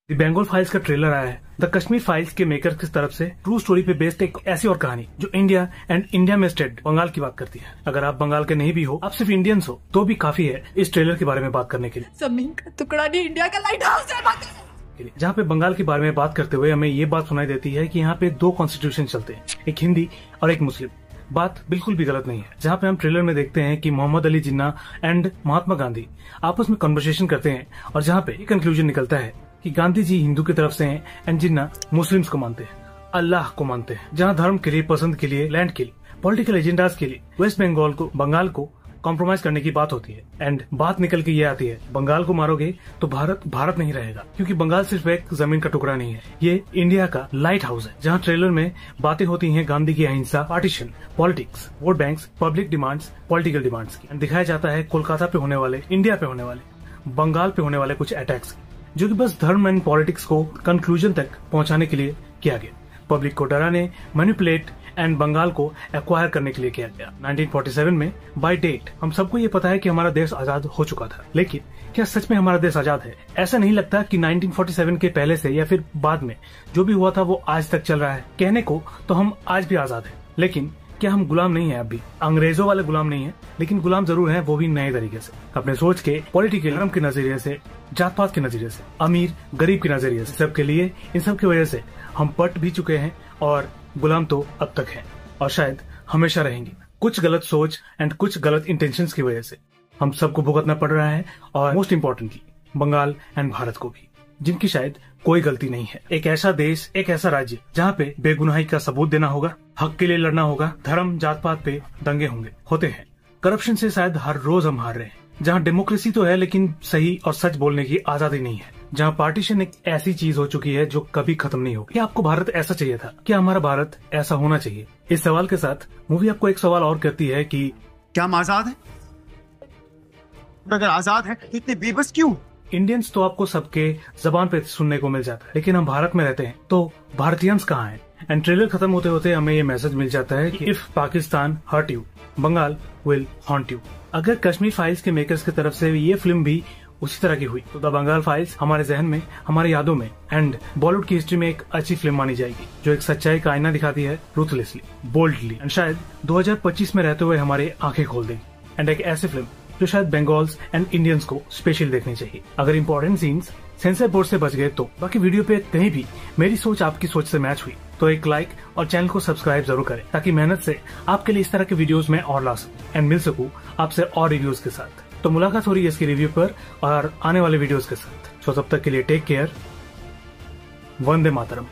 The Bengal files का trailer आया है। द कश्मीर फाइल्स के मेकर्स की तरफ से ट्रू स्टोरी पे बेस्ड एक ऐसी और कहानी जो इंडिया में स्टेट बंगाल की बात करती है। अगर आप बंगाल के नहीं भी हो, आप सिर्फ इंडियंस हो, तो भी काफी है इस ट्रेलर के बारे में बात करने के लिए। जमीन का टुकड़ा नहीं इंडिया का लाइट हाउस है। जहाँ पे बंगाल के बारे में बात करते हुए हमें ये बात सुनाई देती है कि यहाँ पे दो कॉन्स्टिट्यूशन चलते हैं, एक हिंदी और एक मुस्लिम। बात बिल्कुल भी गलत नहीं है। जहाँ पे हम ट्रेलर में देखते हैं कि मोहम्मद अली जिन्ना एंड महात्मा गांधी आपस में कन्वर्सेशन करते हैं और जहाँ पे कंक्लूजन निकलता है कि गांधी जी हिंदू की तरफ से हैं एंड जिन्ना मुस्लिम्स को मानते हैं, अल्लाह को मानते हैं। जहाँ धर्म के लिए, पसंद के लिए, लैंड के लिए, पॉलिटिकल एजेंडाज के लिए वेस्ट बंगाल को कॉम्प्रोमाइज करने की बात होती है एंड बात निकल के ये आती है, बंगाल को मारोगे तो भारत नहीं रहेगा, क्योंकि बंगाल सिर्फ एक जमीन का टुकड़ा नहीं है, ये इंडिया का लाइट हाउस है। जहाँ ट्रेलर में बातें होती हैं गांधी की अहिंसा, partition, politics, vote banks, public demands, political demands की। दिखाया जाता है कोलकाता पे होने वाले, इंडिया पे होने वाले, बंगाल पे होने वाले कुछ अटैक्स जो कि बस धर्म एंड पॉलिटिक्स को कंक्लूजन तक पहुंचाने के लिए किया गया, पब्लिक को डराने, मैनिपुलेट एंड बंगाल को एक्वायर करने के लिए किया गया। 1947 में बाय डेट हम सबको ये पता है कि हमारा देश आजाद हो चुका था, लेकिन क्या सच में हमारा देश आजाद है? ऐसा नहीं लगता कि 1947 के पहले से या फिर बाद में जो भी हुआ था वो आज तक चल रहा है। कहने को तो हम आज भी आजाद है, लेकिन क्या हम गुलाम नहीं है? अब भी अंग्रेजों वाले गुलाम नहीं है, लेकिन गुलाम जरूर है, वो भी नए तरीके से, अपने सोच के, पॉलिटिकल धर्म के नजरिए से, जात पात के नजरिए से, अमीर गरीब के नजरिए से, सबके लिए इन सब की वजह से हम पट भी चुके हैं और गुलाम तो अब तक है और शायद हमेशा रहेंगे। कुछ गलत सोच एंड कुछ गलत इंटेंशंस की वजह से हम सबको भुगतना पड़ रहा है, और most importantly Bengal and Bharat को भी, जिनकी शायद कोई गलती नहीं है। एक ऐसा देश, एक ऐसा राज्य जहाँ पे बेगुनाही का सबूत देना होगा, हक के लिए लड़ना होगा, धर्म जात पात पे दंगे होते हैं, करप्शन से शायद हर रोज हम हार रहे हैं, जहाँ डेमोक्रेसी तो है लेकिन सही और सच बोलने की आजादी नहीं है, जहाँ पार्टीशन एक ऐसी चीज हो चुकी है जो कभी खत्म नहीं होगी। क्या आपको भारत ऐसा चाहिए था? क्या हमारा भारत ऐसा होना चाहिए? इस सवाल के साथ मूवी आपको एक सवाल और करती है कि क्या हम आजाद हैं? अगर आजाद हैं तो इतने बेबस क्यों? इंडियंस तो आपको सबके जबान पे सुनने को मिल जाता है, लेकिन हम भारत में रहते हैं तो भारतीयंस कहाँ हैं? एंड ट्रेलर खत्म होते होते हमें ये मैसेज मिल जाता है कि if Pakistan hurt you, Bengal will haunt you. अगर कश्मीर फाइल्स के मेकर्स की तरफ से ये फिल्म भी उसी तरह की हुई तो द बंगाल फाइल्स हमारे जहन में, हमारे यादों में एंड बॉलीवुड की हिस्ट्री में एक अच्छी फिल्म मानी जाएगी, जो एक सच्चाई का आईना दिखाती है, रूथलेसली, बोल्डली, एंड शायद 2025 में रहते हुए हमारी आंखें खोल देगी। एंड एक ऐसी फिल्म जो शायद बंगाल्स एंड इंडियंस को स्पेशल देखनी चाहिए। अगर इंपॉर्टेंट सीन्स सेंसर बोर्ड से बच गए तो बाकी वीडियो पे कहीं भी मेरी सोच आपकी सोच से मैच हुई तो एक लाइक और चैनल को सब्सक्राइब जरूर करें, ताकि मेहनत से आपके लिए इस तरह के वीडियोस में और ला सकूं एंड मिल सकूं आपसे और रिव्यूज के साथ। तो मुलाकात हो रही है इसकी रिव्यू पर और आने वाले वीडियोस के साथ। तो तब तक के लिए टेक केयर, वंदे मातरम।